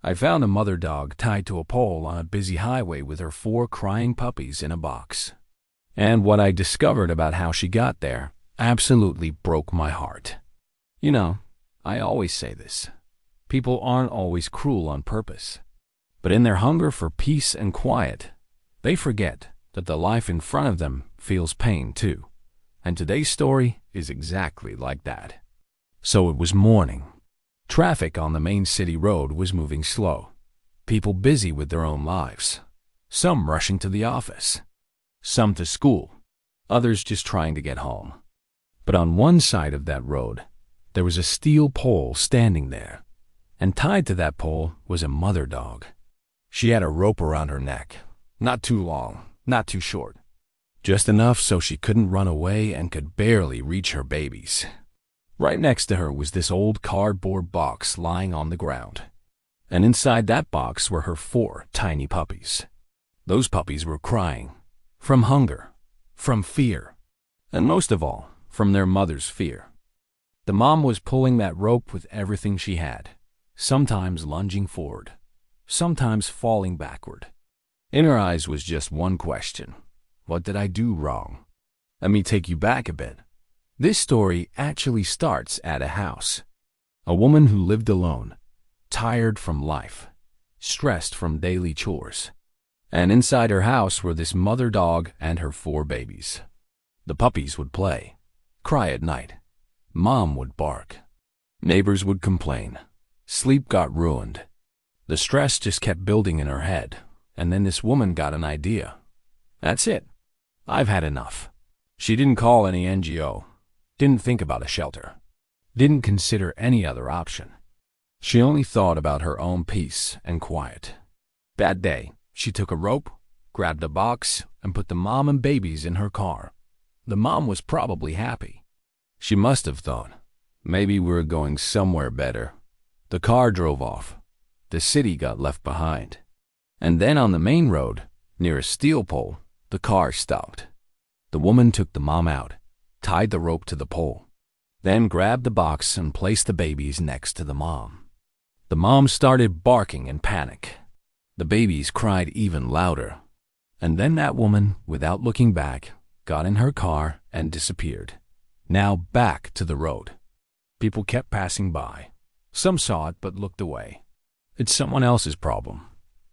I found a mother dog tied to a pole on a busy highway with her 4 crying puppies in a box. And what I discovered about how she got there absolutely broke my heart. You know, I always say this. People aren't always cruel on purpose. But in their hunger for peace and quiet, they forget that the life in front of them feels pain too. And today's story is exactly like that. So it was morning. Traffic on the main city road was moving slow. People busy with their own lives. Some rushing to the office. Some to school. Others just trying to get home. But on one side of that road, there was a steel pole standing there. And tied to that pole was a mother dog. She had a rope around her neck. Not too long, not too short. Just enough so she couldn't run away and could barely reach her babies. Right next to her was this old cardboard box lying on the ground. And inside that box were her 4 tiny puppies. Those puppies were crying. From hunger. From fear. And most of all, from their mother's fear. The mom was pulling that rope with everything she had. Sometimes lunging forward. Sometimes falling backward. In her eyes was just one question. What did I do wrong? Let me take you back a bit. This story actually starts at a house. A woman who lived alone, tired from life, stressed from daily chores. And inside her house were this mother dog and her 4 babies. The puppies would play, cry at night. Mom would bark. Neighbors would complain. Sleep got ruined. The stress just kept building in her head, and then this woman got an idea. That's it. I've had enough. She didn't call any NGO. Didn't think about a shelter. Didn't consider any other option. She only thought about her own peace and quiet. That day, she took a rope, grabbed a box, and put the mom and babies in her car. The mom was probably happy. She must have thought, maybe we're going somewhere better. The car drove off. The city got left behind. And then on the main road, near a steel pole, the car stopped. The woman took the mom out, tied the rope to the pole, then grabbed the box and placed the babies next to the mom. The mom started barking in panic. The babies cried even louder. And then that woman, without looking back, got in her car and disappeared. Now back to the road. People kept passing by. Some saw it but looked away. It's someone else's problem.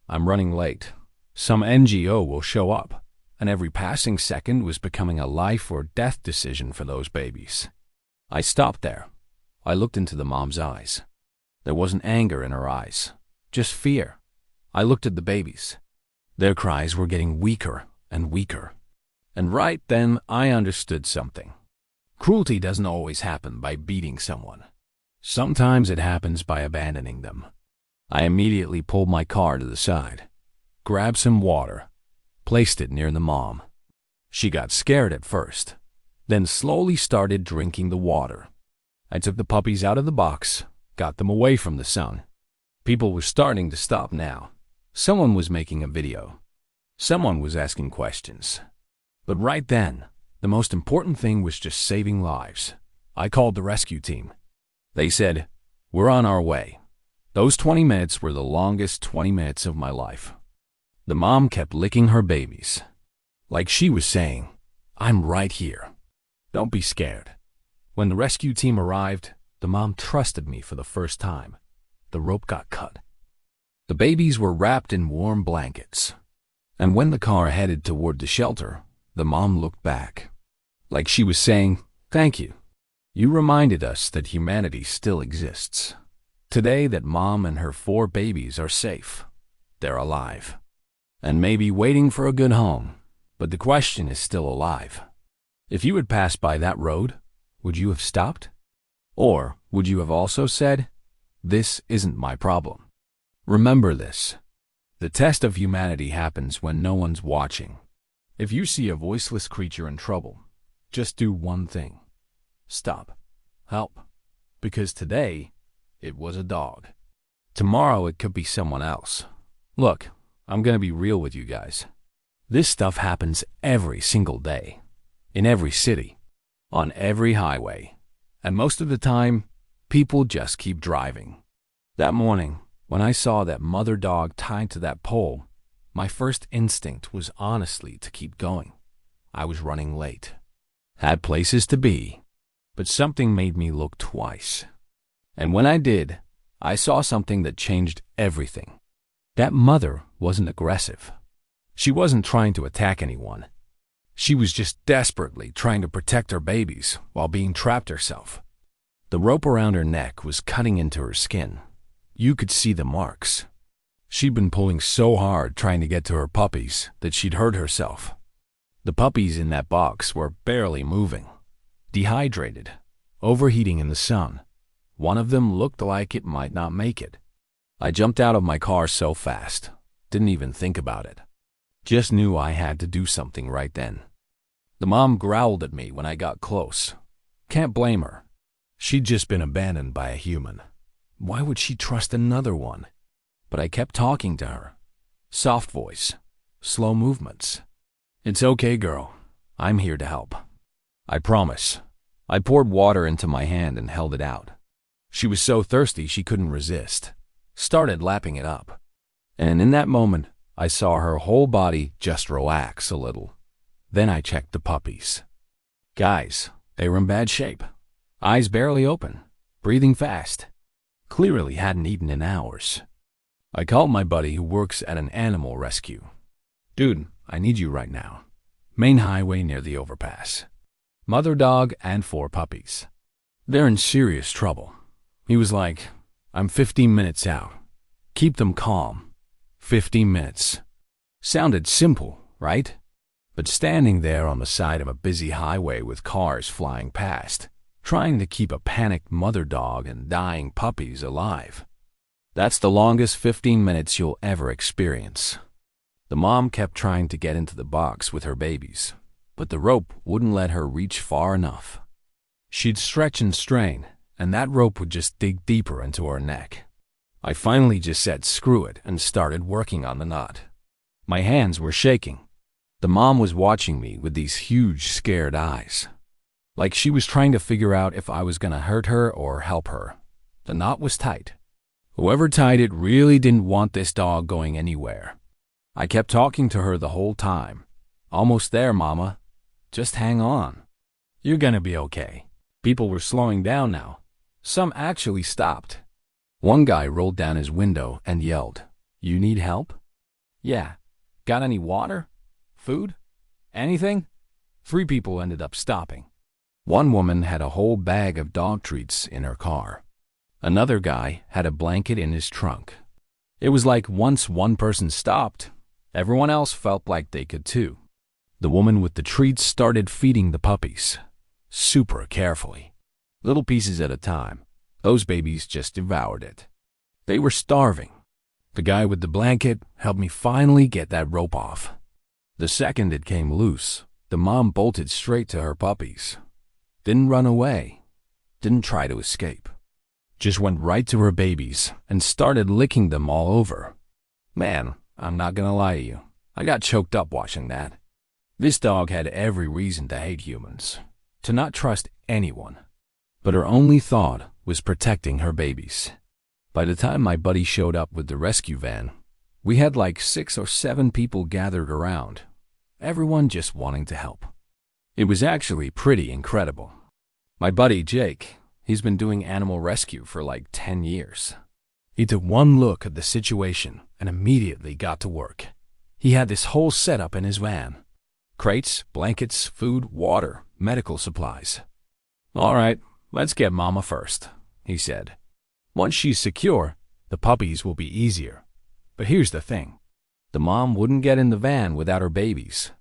I'm running late. Some NGO will show up. And every passing second was becoming a life or death decision for those babies. I stopped there. I looked into the mom's eyes. There wasn't anger in her eyes, just fear. I looked at the babies. Their cries were getting weaker and weaker. And right then I understood something. Cruelty doesn't always happen by beating someone. Sometimes it happens by abandoning them. I immediately pulled my car to the side, grabbed some water, placed it near the mom. She got scared at first, then slowly started drinking the water. I took the puppies out of the box, got them away from the sun. People were starting to stop now. Someone was making a video. Someone was asking questions. But right then, the most important thing was just saving lives. I called the rescue team. They said, "We're on our way." Those 20 minutes were the longest 20 minutes of my life. The mom kept licking her babies. Like she was saying, "I'm right here. Don't be scared." When the rescue team arrived, the mom trusted me for the first time. The rope got cut. The babies were wrapped in warm blankets. And when the car headed toward the shelter, the mom looked back. Like she was saying, "Thank you. You reminded us that humanity still exists. Today that mom and her 4 babies are safe. They're alive. And maybe waiting for a good home. But the question is still alive. If you had passed by that road, would you have stopped? Or would you have also said, 'This isn't my problem'? Remember this. The test of humanity happens when no one's watching. If you see a voiceless creature in trouble, just do one thing. Stop. Help. Because today, it was a dog. Tomorrow, it could be someone else. Look, I'm going to be real with you guys. This stuff happens every single day. In every city. On every highway. And most of the time, people just keep driving. That morning, When I saw that mother dog tied to that pole, my first instinct was honestly to keep going. I was running late. Had places to be. But something made me look twice. And when I did, I saw something that changed everything. That mother wasn't aggressive. She wasn't trying to attack anyone. She was just desperately trying to protect her babies while being trapped herself. The rope around her neck was cutting into her skin. You could see the marks. She'd been pulling so hard trying to get to her puppies that she'd hurt herself. The puppies in that box were barely moving, dehydrated, overheating in the sun. One of them looked like it might not make it. I jumped out of my car so fast, didn't even think about it. Just knew I had to do something right then. The mom growled at me when I got close. Can't blame her. She'd just been abandoned by a human. Why would she trust another one? But I kept talking to her. Soft voice, slow movements. It's okay, girl. I'm here to help. I promise. I poured water into my hand and held it out. She was so thirsty she couldn't resist. Started lapping it up. And in that moment, I saw her whole body just relax a little. Then I checked the puppies. Guys, they were in bad shape. Eyes barely open, breathing fast. Clearly hadn't eaten in hours. I called my buddy who works at an animal rescue. Dude, I need you right now. Main highway near the overpass. Mother dog and 4 puppies. They're in serious trouble. He was like, I'm 15 minutes out. Keep them calm. 15 minutes. Sounded simple, right? But standing there on the side of a busy highway with cars flying past, trying to keep a panicked mother dog and dying puppies alive. That's the longest 15 minutes you'll ever experience. The mom kept trying to get into the box with her babies, but the rope wouldn't let her reach far enough. She'd stretch and strain, and that rope would just dig deeper into her neck. I finally just said screw it and started working on the knot. My hands were shaking. The mom was watching me with these huge, scared eyes. Like she was trying to figure out if I was gonna hurt her or help her. The knot was tight. Whoever tied it really didn't want this dog going anywhere. I kept talking to her the whole time. Almost there, mama. Just hang on. You're gonna be okay. People were slowing down now. Some actually stopped. One guy rolled down his window and yelled, You need help? Yeah. Got any water? Food? Anything? 3 people ended up stopping. One woman had a whole bag of dog treats in her car. Another guy had a blanket in his trunk. It was like once one person stopped, everyone else felt like they could too. The woman with the treats started feeding the puppies, super carefully, little pieces at a time. Those babies just devoured it. They were starving. The guy with the blanket helped me finally get that rope off. The second it came loose, the mom bolted straight to her puppies. Didn't run away. Didn't try to escape. Just went right to her babies and started licking them all over. Man, I'm not gonna lie to you. I got choked up watching that. This dog had every reason to hate humans, to not trust anyone. But her only thought was protecting her babies. By the time my buddy showed up with the rescue van, we had like 6 or 7 people gathered around, everyone just wanting to help. It was actually pretty incredible. My buddy Jake, he's been doing animal rescue for like 10 years. He took one look at the situation and immediately got to work. He had this whole setup in his van. Crates, blankets, food, water, medical supplies. All right. Let's get Mama first, he said. Once she's secure, the puppies will be easier. But here's the thing. The mom wouldn't get in the van without her babies.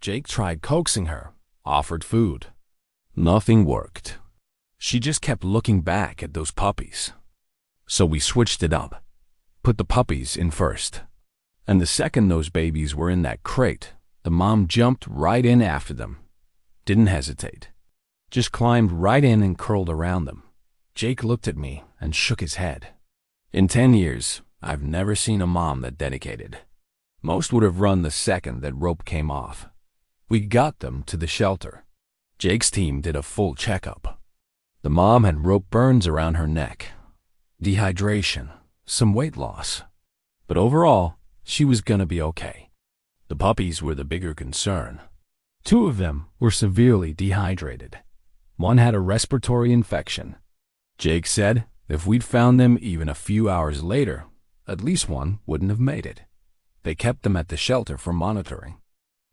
Jake tried coaxing her, offered food. Nothing worked. She just kept looking back at those puppies. So we switched it up. Put the puppies in first. And the second those babies were in that crate, the mom jumped right in after them. Didn't hesitate. Just climbed right in and curled around them. Jake looked at me and shook his head. In 10 years, I've never seen a mom that dedicated. Most would have run the second that rope came off. We got them to the shelter. Jake's team did a full checkup. The mom had rope burns around her neck. Dehydration, some weight loss. But overall, she was gonna be okay. The puppies were the bigger concern. 2 of them were severely dehydrated. One had a respiratory infection. Jake said if we'd found them even a few hours later, at least one wouldn't have made it. They kept them at the shelter for monitoring.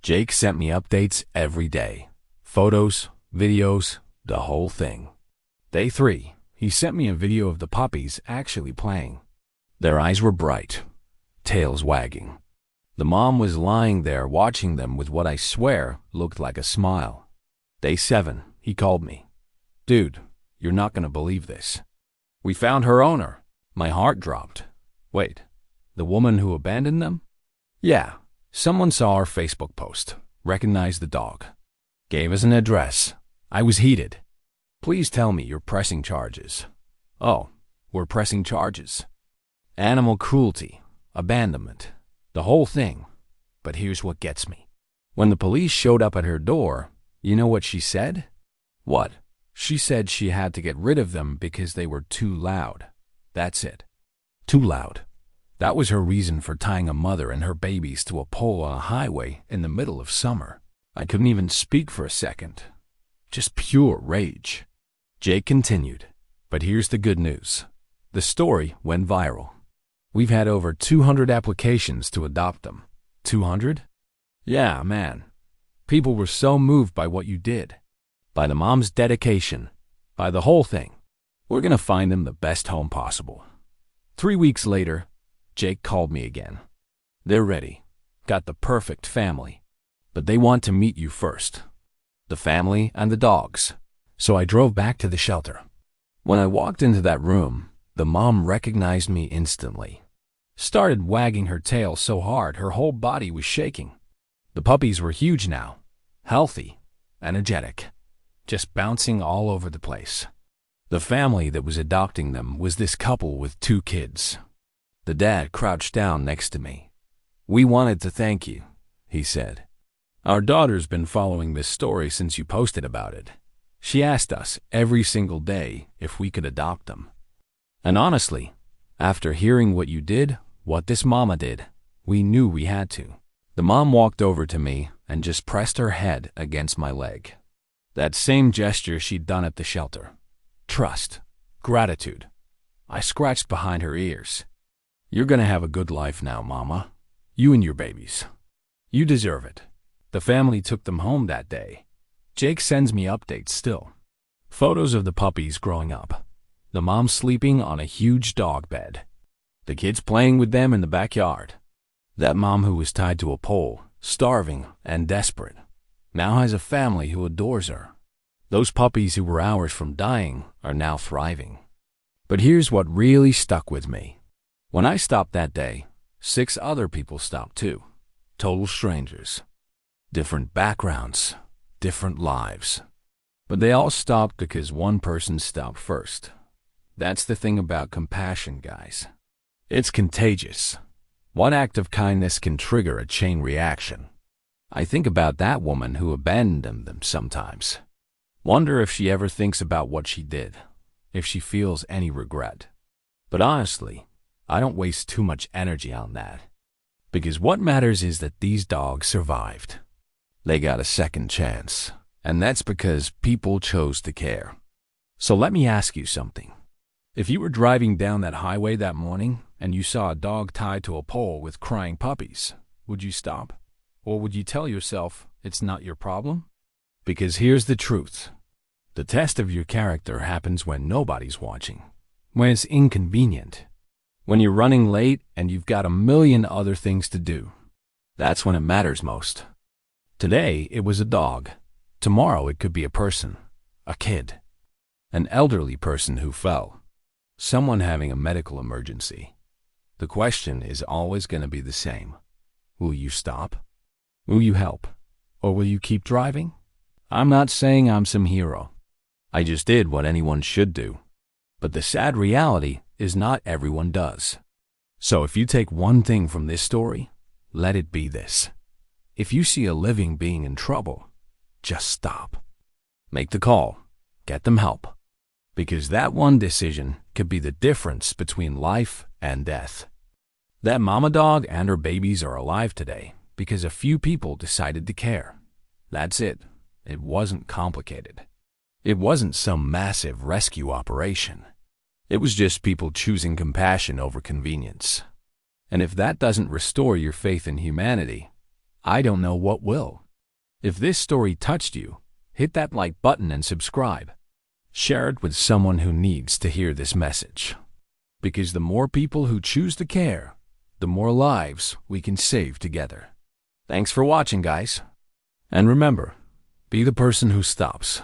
Jake sent me updates every day. Photos, videos, the whole thing. Day 3, he sent me a video of the puppies actually playing. Their eyes were bright, tails wagging. The mom was lying there watching them with what I swear looked like a smile. Day 7, he called me. Dude, you're not gonna believe this. We found her owner. My heart dropped. Wait, the woman who abandoned them? Yeah, someone saw our Facebook post, recognized the dog, gave us an address. I was heated. Please tell me you're pressing charges. Oh, we're pressing charges. Animal cruelty, abandonment, the whole thing. But here's what gets me. When the police showed up at her door, you know what she said? What? She said she had to get rid of them because they were too loud. That's it. Too loud. That was her reason for tying a mother and her babies to a pole on a highway in the middle of summer. I couldn't even speak for a second. Just pure rage. Jake continued, but here's the good news. The story went viral. We've had over 200 applications to adopt them. 200? Yeah, man. People were so moved by what you did. By the mom's dedication. By the whole thing. We're gonna find them the best home possible. 3 weeks later, Jake called me again. They're ready. Got the perfect family. But they want to meet you first. The family and the dogs. So I drove back to the shelter. When I walked into that room, the mom recognized me instantly. Started wagging her tail so hard her whole body was shaking. The puppies were huge now. Healthy. Energetic. Just bouncing all over the place. The family that was adopting them was this couple with 2 kids. The dad crouched down next to me. We wanted to thank you, he said. Our daughter's been following this story since you posted about it. She asked us every single day if we could adopt them. And honestly, after hearing what you did, what this mama did, we knew we had to. The mom walked over to me and just pressed her head against my leg. That same gesture she'd done at the shelter. Trust. Gratitude. I scratched behind her ears. You're gonna have a good life now, Mama. You and your babies. You deserve it. The family took them home that day. Jake sends me updates still. Photos of the puppies growing up. The mom sleeping on a huge dog bed. The kids playing with them in the backyard. That mom who was tied to a pole, starving and desperate, now has a family who adores her. Those puppies who were hours from dying are now thriving. But here's what really stuck with me. When I stopped that day, 6 other people stopped too. Total strangers. Different backgrounds, different lives. But they all stopped because one person stopped first. That's the thing about compassion, guys. It's contagious. One act of kindness can trigger a chain reaction. I think about that woman who abandoned them sometimes. Wonder if she ever thinks about what she did, if she feels any regret. But honestly, I don't waste too much energy on that. Because what matters is that these dogs survived. They got a second chance, and that's because people chose to care. So let me ask you something. If you were driving down that highway that morning and you saw a dog tied to a pole with crying puppies, would you stop? Or would you tell yourself it's not your problem? Because here's the truth. The test of your character happens when nobody's watching, when it's inconvenient, when you're running late and you've got a million other things to do. That's when it matters most. Today, it was a dog. Tomorrow, it could be a person, a kid, an elderly person who fell, someone having a medical emergency. The question is always going to be the same. Will you stop? Will you help? Or will you keep driving? I'm not saying I'm some hero. I just did what anyone should do. But the sad reality is not everyone does. So if you take one thing from this story, let it be this. If you see a living being in trouble, just stop. Make the call. Get them help. Because that one decision could be the difference between life and death. That mama dog and her babies are alive today because a few people decided to care. That's it. It wasn't complicated. It wasn't some massive rescue operation. It was just people choosing compassion over convenience. And if that doesn't restore your faith in humanity, I don't know what will. If this story touched you, hit that like button and subscribe. Share it with someone who needs to hear this message. Because the more people who choose to care, the more lives we can save together. Thanks for watching, guys. And remember, be the person who stops